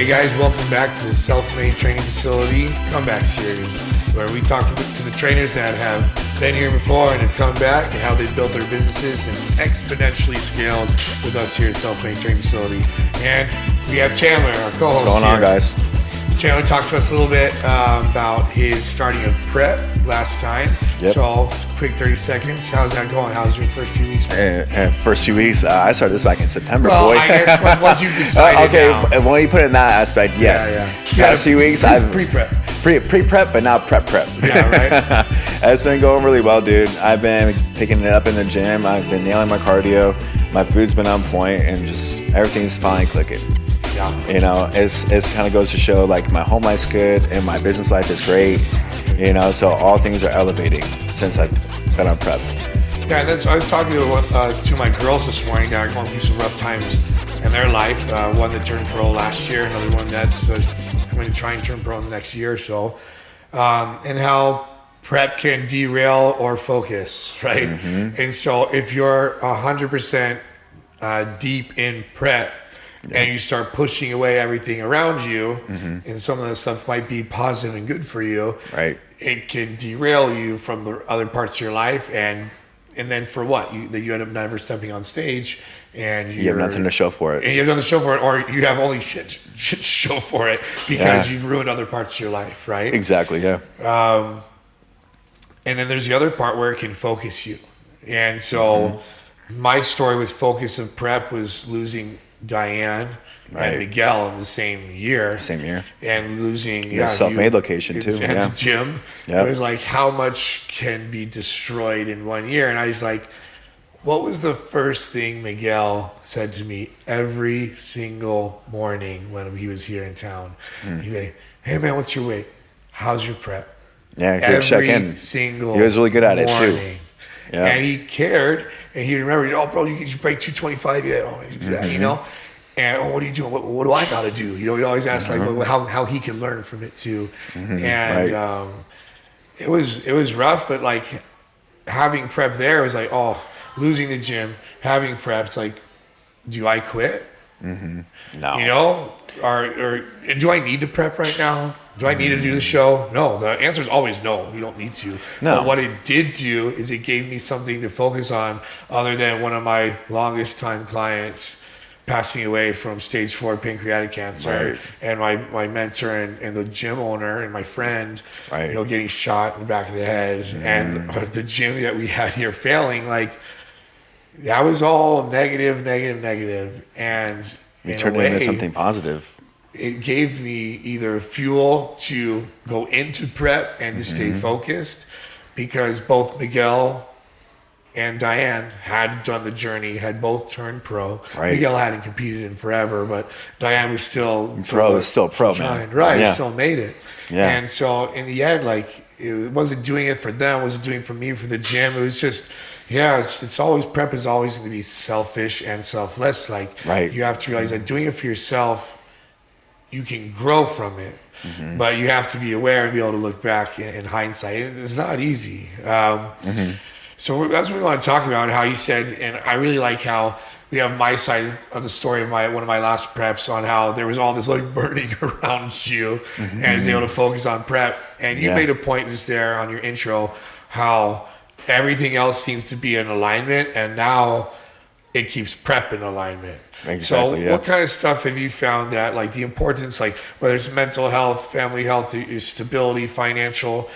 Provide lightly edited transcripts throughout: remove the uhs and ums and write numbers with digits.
Hey guys, welcome back to the Self-Made Training Facility Comeback Series, where we talk to the trainers that have been here before and have come back and how they've built their businesses and exponentially scaled with us here at Self-Made Training Facility. And we have Chandler, our co-host. What's going on, guys? Chandler talked to us a little bit about his starting of prep last time. Yep. So, quick 30 seconds. How's that going? How's your first few weeks? First few weeks, I started this back in September, Well, boy. I guess once you've decided okay, now. when you put it in that aspect, yes. Yeah. Past few weeks, I've pre-prep. Pre-prep, but now prep. Yeah, right. It's been going really well, dude. I've been picking it up in the gym. I've been nailing my cardio. My food's been on point, and just everything's finally clicking. Yeah. You know, it's kind of goes to show like my home life's good and my business life is great. You know, so all things are elevating since I've been on prep. Yeah, I was talking to my girls this morning that are going through some rough times in their life. One that turned pro last year, another one that's going to try and turn pro in the next year or so. And how prep can derail or focus, right? Mm-hmm. And so if you're 100% deep in prep, and you start pushing away everything around you, and some of that stuff might be positive and good for you, right? It can derail you from the other parts of your life, and then for what? You end up never stepping on stage, and you have nothing to show for it. And you have nothing to show for it, or you have only shit to show for it because you've ruined other parts of your life, right? Exactly, yeah. And then there's the other part where it can focus you. And so my story with focus of prep was losing Diane and Miguel in the same year. And losing the self-made location too. And the gym. Yep. It was like, how much can be destroyed in 1 year? And I was like, what was the first thing Miguel said to me every single morning when he was here in town? He'd be like, hey man, what's your weight? How's your prep? Yeah, he would check in. He was really good at it too. Yeah. And he cared, and he remembered, oh, bro, you break 225 yet? Oh, you do that, you know? And, what are you doing? What do I got to do? You know, he always asked, like, how he can learn from it, too. And it was rough, but, like, having prep there was like, oh, losing the gym, having prep, it's like, do I quit? No. You know? Or do I need to prep right now? Do I need to do the show? No. The answer is always no. You don't need to. No. But what it did do is it gave me something to focus on other than one of my longest time clients passing away from stage 4 pancreatic cancer, and my mentor and the gym owner and my friend, you know, getting shot in the back of the head, and the gym that we had here failing. Like, that was all negative. And you turned it into something positive. It gave me either fuel to go into prep and to stay focused, because both Miguel and Diane had done the journey, had both turned pro. Miguel hadn't competed in forever, but Diane was still pro, man. Right, still made it. Yeah. And so in the end, like, it wasn't doing it for them, it wasn't doing it for me, for the gym. It was just, it's always, prep is always going to be selfish and selfless. Like, you have to realize that doing it for yourself, you can grow from it, but you have to be aware and be able to look back in hindsight. It's not easy. So that's what we want to talk about, how you said, and I really like how we have my side of the story of one of my last preps on how there was all this like burning around you, and I was able to focus on prep. And you made a point just there on your intro, how everything else seems to be in alignment, and now it keeps prep in alignment. Exactly, so what kind of stuff have you found that, like, the importance, like whether it's mental health, family health, stability, financial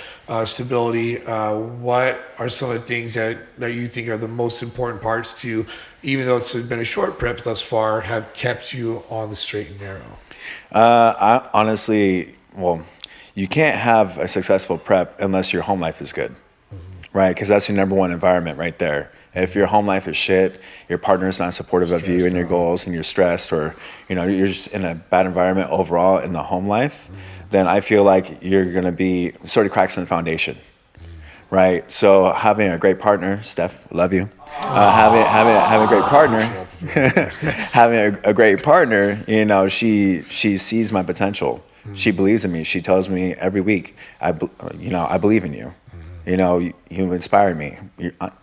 stability, what are some of the things that you think are the most important parts to, even though it's been a short prep thus far, have kept you on the straight and narrow? I honestly, you can't have a successful prep unless your home life is good, right? Because that's your number one environment right there. If your home life is shit, your partner's not supportive of you and your goals, and you're stressed, or you're just in a bad environment overall in the home life, then I feel like you're gonna be sort of cracks in the foundation, right? So having a great partner, Steph, love you. Having a great partner, having a great partner, she sees my potential. She believes in me. She tells me every week, I believe in you. You inspire me.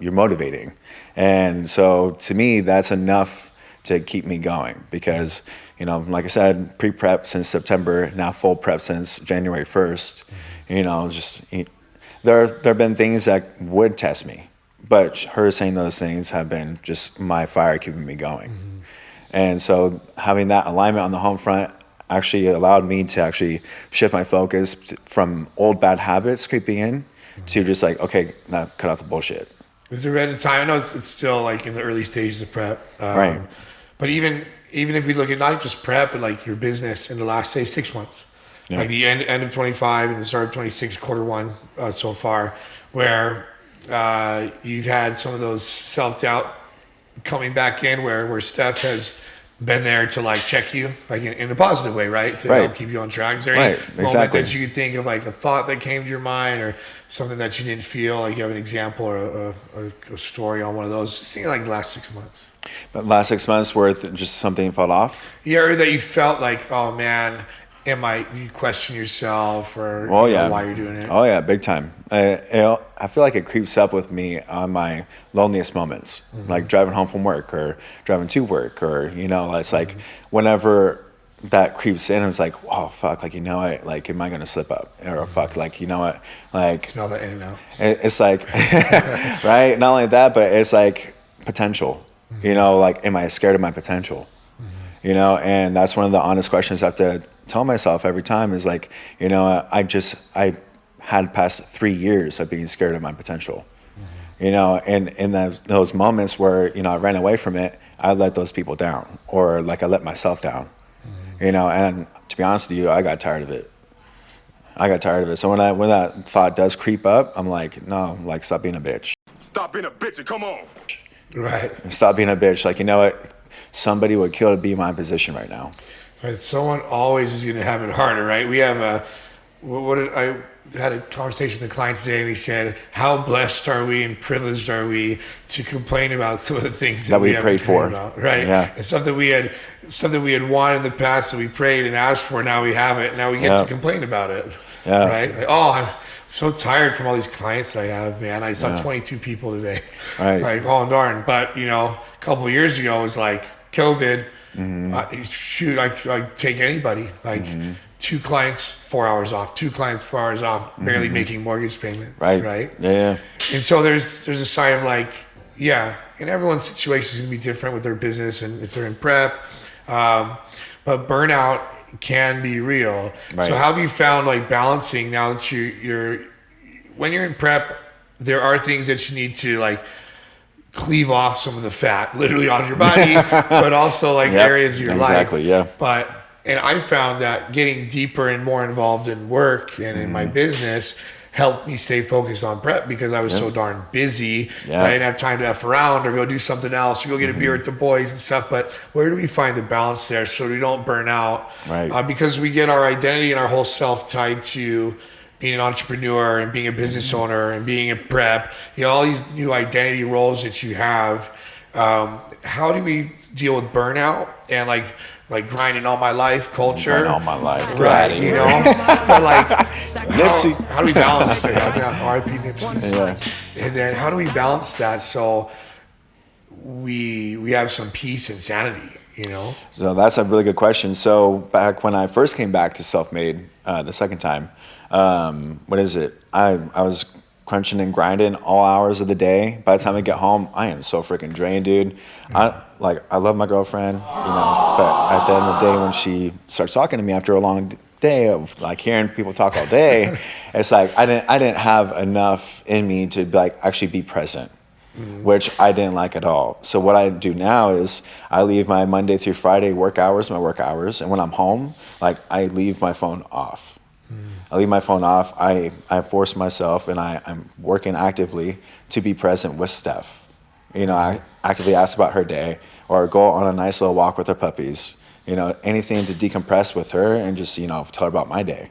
You're motivating. And so to me, that's enough to keep me going because, you know, like I said, pre-prep since September, now full prep since January 1st, you know, there have been things that would test me, but her saying those things have been just my fire keeping me going. And so having that alignment on the home front actually allowed me to actually shift my focus from old bad habits creeping in to just like, okay, now cut out the bullshit. Is there been a time, I know it's still like in the early stages of prep, right? But even if we look at not just prep, but like your business in the last, say, 6 months, like the end of 25 and the start of 26, quarter one so far, where you've had some of those self-doubt coming back in where Steph has been there to like check you like in a positive way, right? To help keep you on track. Is there any moment that you think of like a thought that came to your mind or something that you didn't feel like you have an example or a story on one of those? Just think like the last 6 months. But last 6 months worth just something fell off? Yeah, or that you felt like, oh man, you question yourself or why you're doing it? Oh yeah, big time. I feel like it creeps up with me on my loneliest moments, like driving home from work or driving to work, or you know, it's like whenever that creeps in, it's like, oh fuck, like you know what, like am I gonna slip up or fuck, like you know what, like smell that in and out. It's like, right? Not only that, but it's like potential. You know, like am I scared of my potential? You know, and that's one of the honest questions I have to tell myself every time is like, you know, I had past 3 years of being scared of my potential, you know, and in those moments where, you know, I ran away from it, I let those people down or like I let myself down, you know, and to be honest with you, I got tired of it. So when that thought does creep up, I'm like, no, like stop being a bitch. Stop being a bitch and come on. Right. Stop being a bitch. Like, you know what? Somebody would kill to be in my position right now. Right. Someone always is going to have it harder, right? We have I had a conversation with a client today and he said, how blessed are we and privileged are we to complain about some of the things that we have prayed for. About, right? Yeah. And something we had wanted in the past that we prayed and asked for, now we have it. Now we get to complain about it. Yeah. Right? Like, oh, I'm so tired from all these clients I have, man. I saw 22 people today. Right. Like, oh, darn. But, you know, a couple of years ago, it was like COVID. Shoot, I take anybody. Like, 2 clients, 4 hours off. 2 clients, 4 hours off, barely making mortgage payments. Right? Yeah. And so there's a sign of like, yeah, and everyone's situation is going to be different with their business and if they're in prep. But burnout can be real. Right. So how have you found like balancing now that you're when you're in prep, there are things that you need to like cleave off some of the fat literally on your body, but also like areas of your life. Exactly, yeah. And I found that getting deeper and more involved in work and in my business helped me stay focused on prep because I was so darn busy. Yeah. I didn't have time to F around or go do something else or go get a beer with the boys and stuff. But where do we find the balance there so we don't burn out? Right. Because we get our identity and our whole self tied to being an entrepreneur and being a business owner and being a prep, you know, all these new identity roles that you have. How do we deal with burnout and like grinding all my life culture? Grinding all my life. Right, you know? But like, Nipsey. How do we balance that? R.I.P. Nipsey. Yeah. And then how do we balance that so we have some peace and sanity, you know? So that's a really good question. So back when I first came back to Self-Made the second time, what is it? I was crunching and grinding all hours of the day. By the time I get home, I am so freaking drained, dude. I love my girlfriend, you know, but at the end of the day, when she starts talking to me after a long day of like hearing people talk all day, it's like I didn't have enough in me to like actually be present, which I didn't like at all. So what I do now is I leave my Monday through Friday work hours, and when I'm home, like I leave my phone off. I leave my phone off. I force myself, and I'm working actively to be present with Steph. You know, I actively ask about her day or go on a nice little walk with her puppies. You know, anything to decompress with her and just, you know, tell her about my day.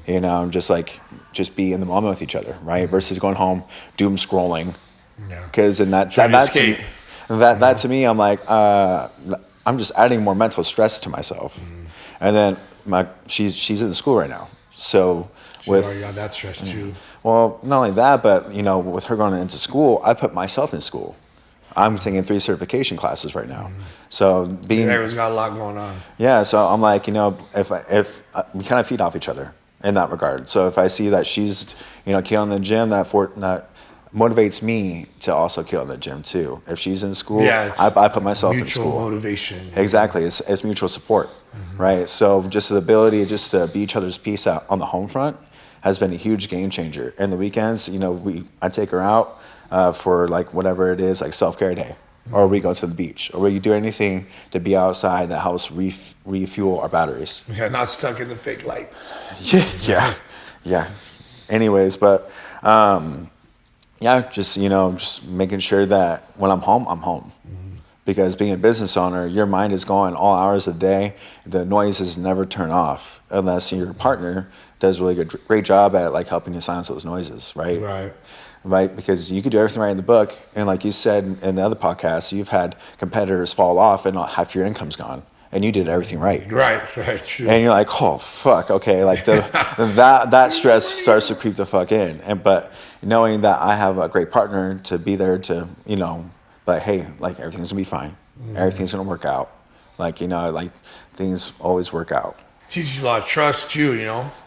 You know, just be in the moment with each other, right? Versus going home, doom scrolling. Because in that to me, I'm like, I'm just adding more mental stress to myself. And then she's in school right now. So that stress too. Well, not only that, but you know, with her going into school, I put myself in school. I'm taking 3 certification classes right now. So everyone's got a lot going on. Yeah, so I'm like, if we kind of feed off each other in that regard. So if I see that she's, killing the gym, that motivates me to also kill in the gym too. If she's in school, I put myself in school. Mutual motivation. Exactly, it's mutual support, right? So just the ability just to be each other's piece out on the home front has been a huge game changer. And the weekends, I take her out for like whatever it is, like self-care day. Or we go to the beach, or we do anything to be outside that helps refuel our batteries. Yeah, not stuck in the fake lights. Yeah. Anyways, but just making sure that when I'm home, I'm home. Because being a business owner, your mind is going all hours of the day. The noises never turn off unless your partner does a really great job at like helping you silence those noises, right? Right, because you could do everything right in the book, and like you said in the other podcast, you've had competitors fall off and half your income's gone, and you did everything right. Right, true. And you're like, oh fuck, okay, like that stress starts to creep the fuck in, but knowing that I have a great partner to be there to, but hey, like everything's gonna be fine, everything's gonna work out, like things always work out. Teaches you a lot of trust too,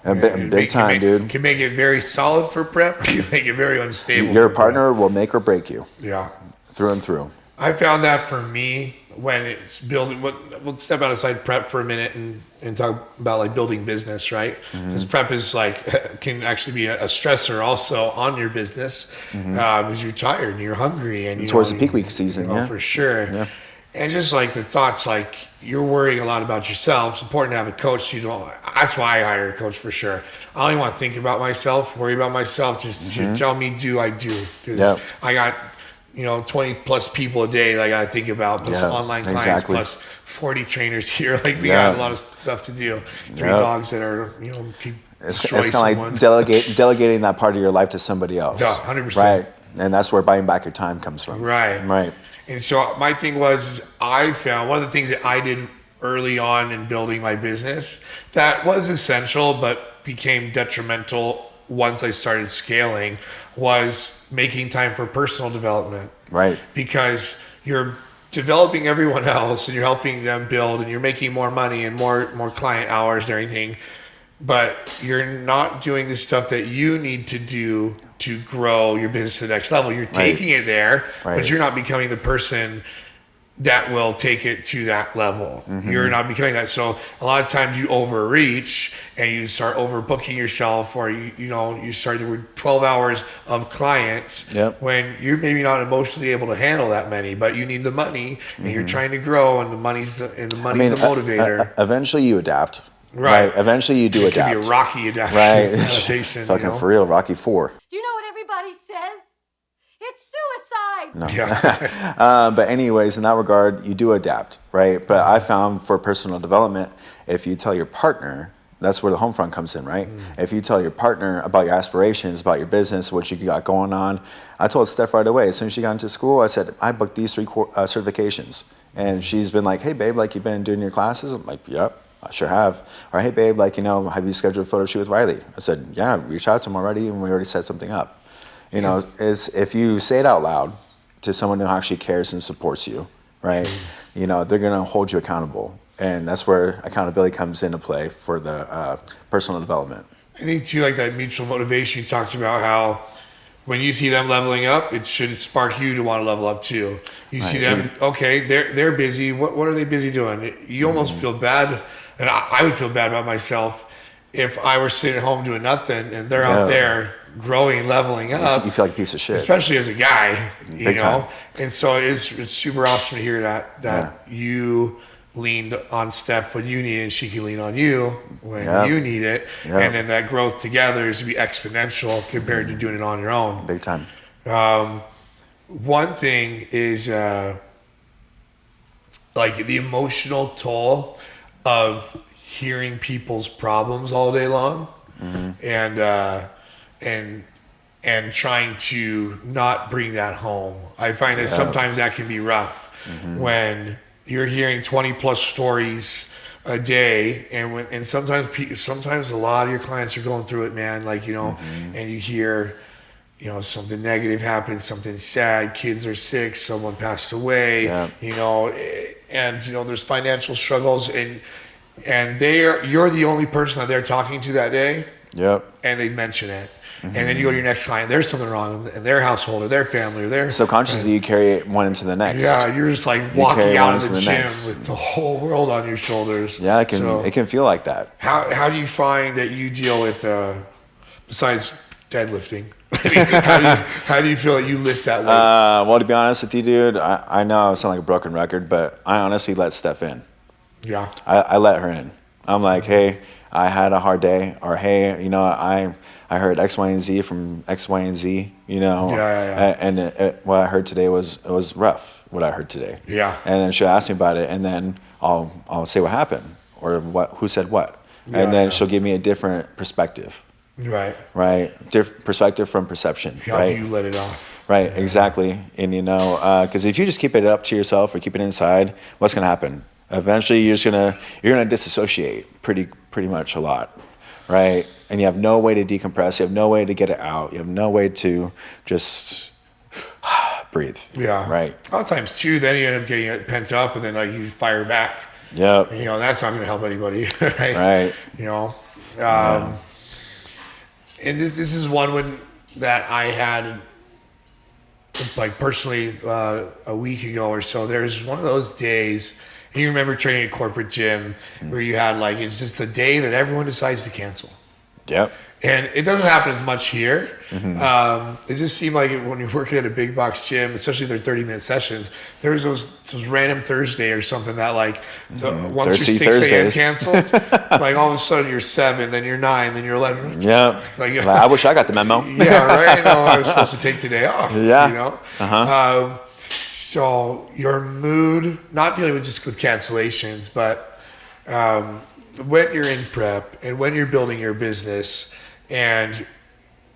And big time, dude. Can make it very solid for prep. Can make it very unstable. Your partner will make or break you. Yeah, through and through. I found that for me when it's building. We'll step outside prep for a minute and talk about like building business, right? Because prep is like can actually be a stressor also on your business because you're tired and you're hungry and towards the peak week season, for sure. Yeah. And just like the thoughts, like you're worrying a lot about yourself. It's important to have a coach. So you don't. That's why I hire a coach for sure. I don't even want to think about myself, worry about myself. Just you tell me, I do. Because I got 20 plus people a day that I got to think about. Plus online clients, plus 40 trainers here. Like we got a lot of stuff to do. 3 dogs that are It's kind of like delegating that part of your life to somebody else. Yeah, 100%. Right, and that's where buying back your time comes from. Right. And so my thing was, I found one of the things that I did early on in building my business that was essential but became detrimental once I started scaling was making time for personal development. Right. Because you're developing everyone else and you're helping them build and you're making more money and more client hours and everything, but you're not doing the stuff that you need to do to grow your business to the next level. You're taking it there, but you're not becoming the person that will take it to that level. You're not becoming that. So a lot of times you overreach and you start overbooking yourself, or you start with 12 hours of clients when you're maybe not emotionally able to handle that many, but you need the money and you're trying to grow, and the money's the motivator. Eventually you adapt. Right. Eventually you do adapt. It could be a rocky adaptation. Fucking for real, Rocky 4. Do you know what everybody says? It's suicide. No. Yeah. But anyways, in that regard, you do adapt, right? But I found for personal development, if you tell your partner, that's where the home front comes in, right? If you tell your partner about your aspirations, about your business, what you got going on. I told Steph right away, as soon as she got into school, I said, I booked these 3 certifications. And she's been like, hey, babe, like, you've been doing your classes? I'm like, yep. I sure have. Or, hey, babe, like, have you scheduled a photo shoot with Riley? I said, yeah, reach out to him already, and we already set something up. Is if you say it out loud to someone who actually cares and supports you, right? They're going to hold you accountable. And that's where accountability comes into play for the personal development. I think, too, like that mutual motivation, you talked about how when you see them leveling up, it should spark you to want to level up, too. You see them, okay, they're busy. What are they busy doing? You almost feel bad. And I would feel bad about myself if I were sitting at home doing nothing and they're out there growing and leveling up. You feel like a piece of shit. Especially as a guy, Big time. And so it's super awesome to hear that you leaned on Steph when you need it and she can lean on you when you need it. And then that growth together is to be exponential compared to doing it on your own. Big time. One thing is like the emotional toll of hearing people's problems all day long and trying to not bring that home. I find that sometimes that can be rough when you're hearing 20 plus stories a day, and sometimes a lot of your clients are going through it, man. Like and you hear you know, something negative happens, something sad, kids are sick, someone passed away, you know, and, you know, there's financial struggles, and you're the only person that they're talking to that day. Yep. And they mention it. And then you go to your next client, there's something wrong in their household or their family or their... Subconsciously, you carry it one into the next. Yeah, you're just like walking out of the gym with the whole world on your shoulders. Yeah, it can feel like that. How do you find that you deal with, besides deadlifting, how do you feel that you lift that weight? Well, to be honest with you, dude, I know I sound like a broken record, but I honestly let Steph in. Yeah. I let her in. I'm like, hey, I had a hard day, or hey, you know, I heard X, Y, and Z from X, Y, and Z, you know. Yeah. And what I heard today was rough, what I heard today. Yeah. And then she'll ask me about it, and then I'll say what happened, or who said what. And then she'll give me a different perspective. Right. Different perspective from perception. How do you let it off? Right, exactly. And, you know, because if you just keep it up to yourself or keep it inside, what's going to happen? Eventually, you're gonna disassociate pretty much a lot, right? And you have no way to decompress. You have no way to get it out. You have no way to just breathe. Yeah. Right. A lot of times too, then you end up getting it pent up, and then like you fire back. Yep. You know, that's not going to help anybody, right? Right. You know, and this is one that I had, like personally, a week ago or so. There's one of those days. You remember training at a corporate gym where you had like, it's just the day that everyone decides to cancel. Yep. And it doesn't happen as much here. It just seemed like when you're working at a big box gym, especially their 30-minute sessions, there's those random Thursday or something that like once Thirsty you're 6 a.m. Thursdays. canceled, like all of a sudden you're 7, then you're 9, then you're 11. Yeah. Like, you know, I wish I got the memo. Yeah, right. You know, I was supposed to take today off. Yeah. You know. So your mood, not dealing with just with cancellations, but when you're in prep and when you're building your business and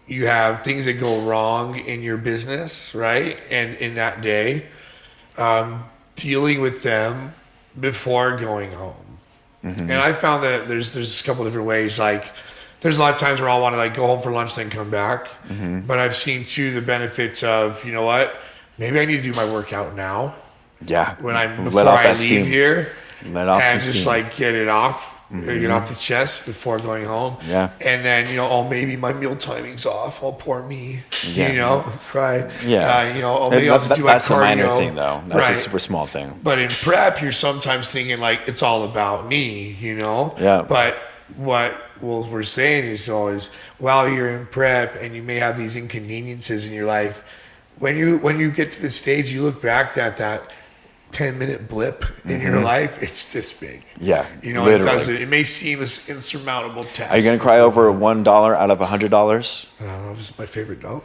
you have things that go wrong in your business, right? And in that day, dealing with them before going home. And I found that there's a couple different ways. Like there's a lot of times where I'll want to like go home for lunch, then come back. But I've seen too the benefits of, you know what? Maybe I need to do my workout now. Yeah. Before I leave here. Let off and some just steam. like get it off. Get off the chest before going home. Yeah. And then, you know, maybe my meal timing's off. Oh, poor me. Yeah. You know, cry. Yeah. You know, maybe I'll have to do my cardio. That's a minor thing, though. That's a super small thing. But in prep, you're sometimes thinking like it's all about me, you know? Yeah. But what we're saying is always, while you're in prep and you may have these inconveniences in your life, when you get to the stage, you look back at that 10-minute blip in your life, it's this big. Yeah, you know, literally. it may seem this insurmountable task. Are you gonna cry over $1 out of $100? I don't know if it's my favorite dollar.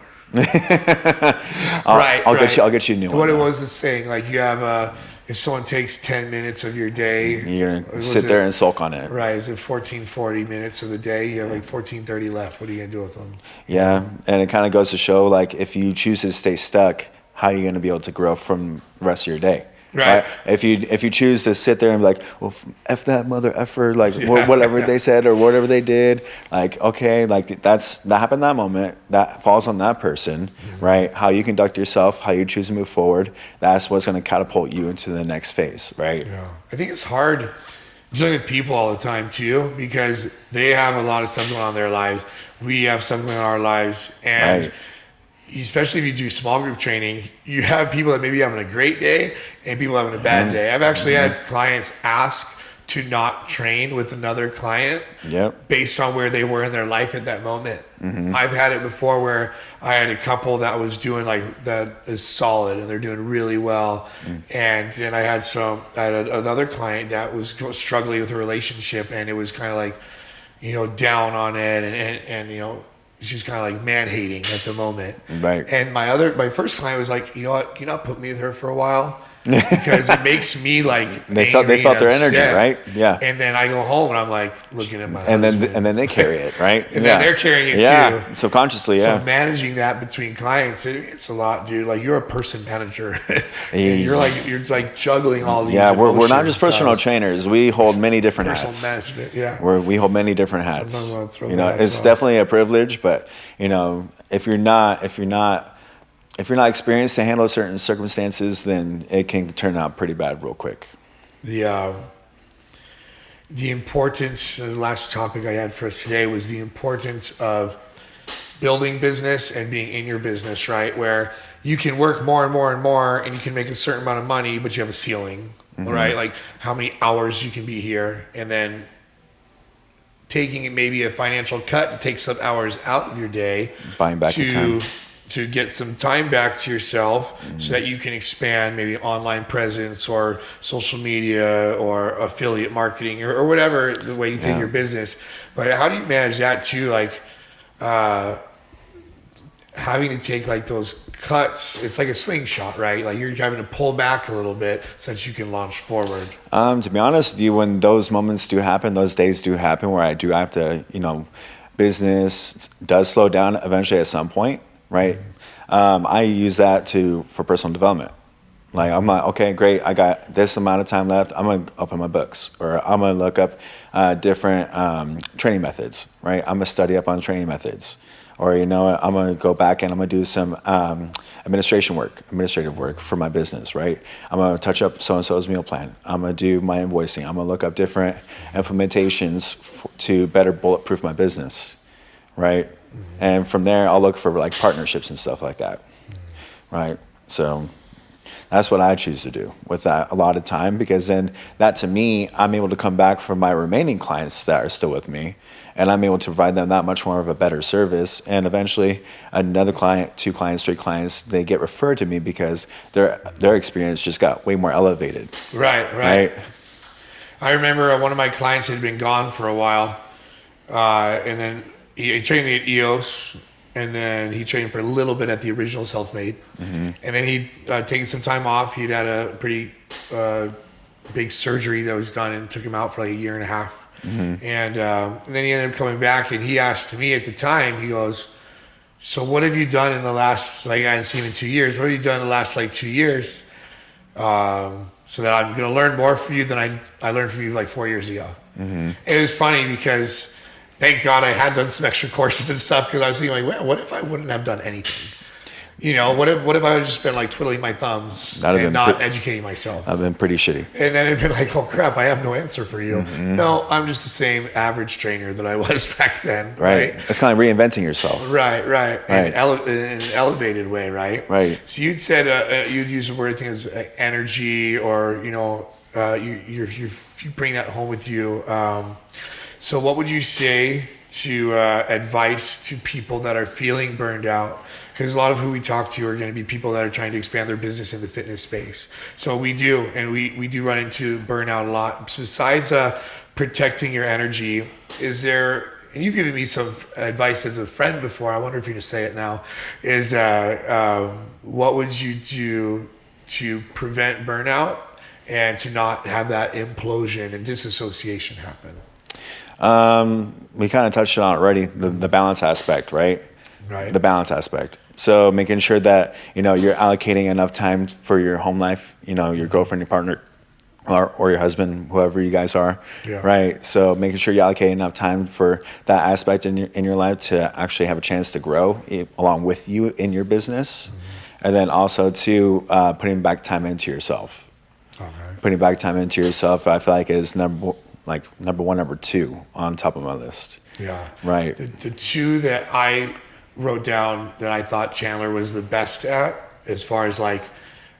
I'll get you a new one. What it was the saying, like you have if someone takes 10 minutes of your day, you're gonna sit there and sulk on it. Right? Is it 40 minutes of the day? You have like 30 left. What are you gonna do with them? Yeah, and it kind of goes to show, like, if you choose to stay stuck, how are you gonna be able to grow from the rest of your day? Right. If you choose to sit there and be like, well, F that mother effer, like whatever they said or whatever they did, like, okay, like that happened that moment, that falls on that person, right? How you conduct yourself, how you choose to move forward, that's what's going to catapult you into the next phase, right? Yeah. I think it's hard dealing with people all the time too, because they have a lot of stuff going on in their lives. We have stuff going on in our lives, and right. Especially if you do small group training, you have people that may be having a great day and people having a bad day. I've actually had clients ask to not train with another client based on where they were in their life at that moment. I've had it before where I had a couple that was doing like that is solid and they're doing really well. And then I had another client that was struggling with a relationship, and it was kind of like, you know, down on it and you know, she's kind of like man-hating at the moment. Right. And my first client was like, you know what, can you not put me with her for a while? because it makes me like they felt their energy, right? Yeah. And then I go home and I'm like looking at my and husband. then they carry it, right? And then they're carrying it too. Subconsciously. So managing that between clients, it's a lot, dude. Like you're a person manager. You're like juggling all these. Yeah, we're not just personal trainers. We hold many different hats. Management, yeah. We hold many different hats. Sometimes it's definitely a privilege, but if you're not experienced to handle certain circumstances, then it can turn out pretty bad real quick. The importance, the last topic I had for us today was the importance of building business and being in your business, right? Where you can work more and more and more and you can make a certain amount of money, but you have a ceiling, right? Like how many hours you can be here, and then taking maybe a financial cut to take some hours out of your day, buying back your time, to get some time back to yourself so that you can expand maybe online presence or social media or affiliate marketing or whatever the way you take your business. But how do you manage that too? Like having to take like those cuts, it's like a slingshot, right? Like you're having to pull back a little bit so that you can launch forward. To be honest with you, when those moments do happen, those days do happen where I do have to, business does slow down eventually at some point. Right. I use that for personal development. Like I'm like, okay, great. I got this amount of time left. I'm going to open my books, or I'm going to look up different training methods, right? I'm going to study up on training methods, or, I'm going to go back and I'm going to do some administrative work for my business, right? I'm going to touch up so-and-so's meal plan. I'm going to do my invoicing. I'm going to look up different implementations to better bulletproof my business, right? And from there, I'll look for like partnerships and stuff like that, right? So that's what I choose to do with that a lot of time, because then that to me, I'm able to come back from my remaining clients that are still with me, and I'm able to provide them that much more of a better service. And eventually, another client, 2 clients, 3 clients, they get referred to me because their experience just got way more elevated. Right. I remember one of my clients had been gone for a while, and then he trained me at EOS, and then he trained for a little bit at the original Self-Made. And then he'd taken some time off. He'd had a pretty big surgery that was done and took him out for like a year and a half. And then he ended up coming back, and he asked me at the time, he goes, so what have you done in the last, like I hadn't seen him in 2 years, what have you done in the last like 2 years so that I'm going to learn more from you than I learned from you like 4 years ago? And it was funny because thank God I had done some extra courses and stuff, because I was thinking like, well, what if I wouldn't have done anything? What if I had just been like twiddling my thumbs and not educating myself? I've been pretty shitty. And then it'd been like, oh crap, I have no answer for you. No, I'm just the same average trainer that I was back then. Right. It's kind of reinventing yourself. Right. In an elevated way, right? Right. So you'd said you'd use the word, I think, as energy, or you bring that home with you. So what would you say to advice to people that are feeling burned out? Because a lot of who we talk to are going to be people that are trying to expand their business in the fitness space. So we do, and we do run into burnout a lot. So besides protecting your energy, is there, and you've given me some advice as a friend before, I wonder if you're going to say it now, is what would you do to prevent burnout and to not have that implosion and disassociation happen? We kind of touched on it already, the balance aspect, right? Right. The balance aspect. So making sure that, you're allocating enough time for your home life, your girlfriend, your partner, or your husband, whoever you guys are, right? So making sure you allocate enough time for that aspect in your life to actually have a chance to grow along with you in your business. And then also to putting back time into yourself. Okay. Putting back time into yourself, I feel like is number 1, number 2 on top of my list. Yeah. Right. The 2 that I wrote down that I thought Chandler was the best at, as far as like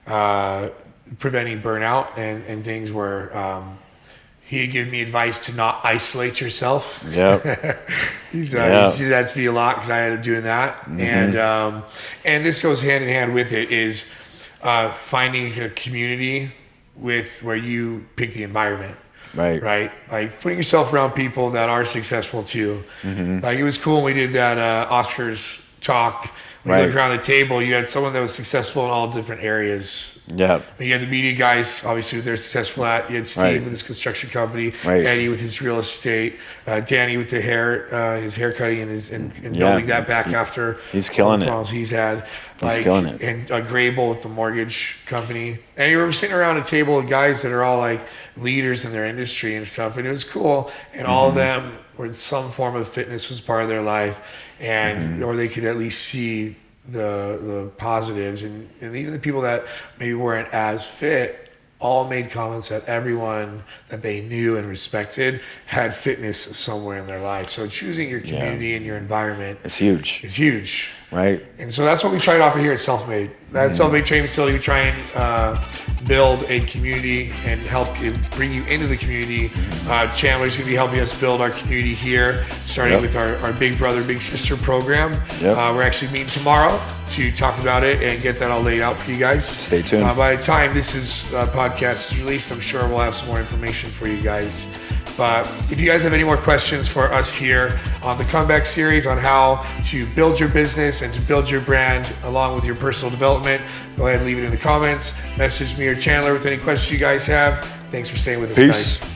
preventing burnout and things, where he'd give me advice to not isolate yourself. Yeah. You see that to be a lot, because I ended up doing that. And this goes hand in hand with it, is finding a community where you pick the environment. Right. Like putting yourself around people that are successful too. Like it was cool when we did that Oscars talk when you look around the table, you had someone that was successful in all different areas. Yeah. You had the media guys, obviously, they're successful at. You had Steve with his construction company, Eddie with his real estate, Danny with the hair, his hair cutting and building that back after. He's killing it. He's had. He's killing it. And Grable with the mortgage company. And you were sitting around a table of guys that are all like leaders in their industry and stuff. And it was cool. And all of them were some form of fitness was part of their life. And or they could at least see the positives. And even the people that maybe weren't as fit all made comments that everyone that they knew and respected had fitness somewhere in their life. So choosing your community and your environment is huge. Right. And so that's what we try to offer here at Self-Made. At Self-Made Training Facility, we try and build a community and help bring you into the community. Chandler's going to be helping us build our community here, starting with our Big Brother, Big Sister program. We're actually meeting tomorrow to talk about it and get that all laid out for you guys. Stay tuned. By the time this podcast is released, I'm sure we'll have some more information for you guys. But if you guys have any more questions for us here on the Comeback Series on how to build your business and to build your brand along with your personal development, go ahead and leave it in the comments. Message me or Chandler with any questions you guys have. Thanks for staying with us, guys.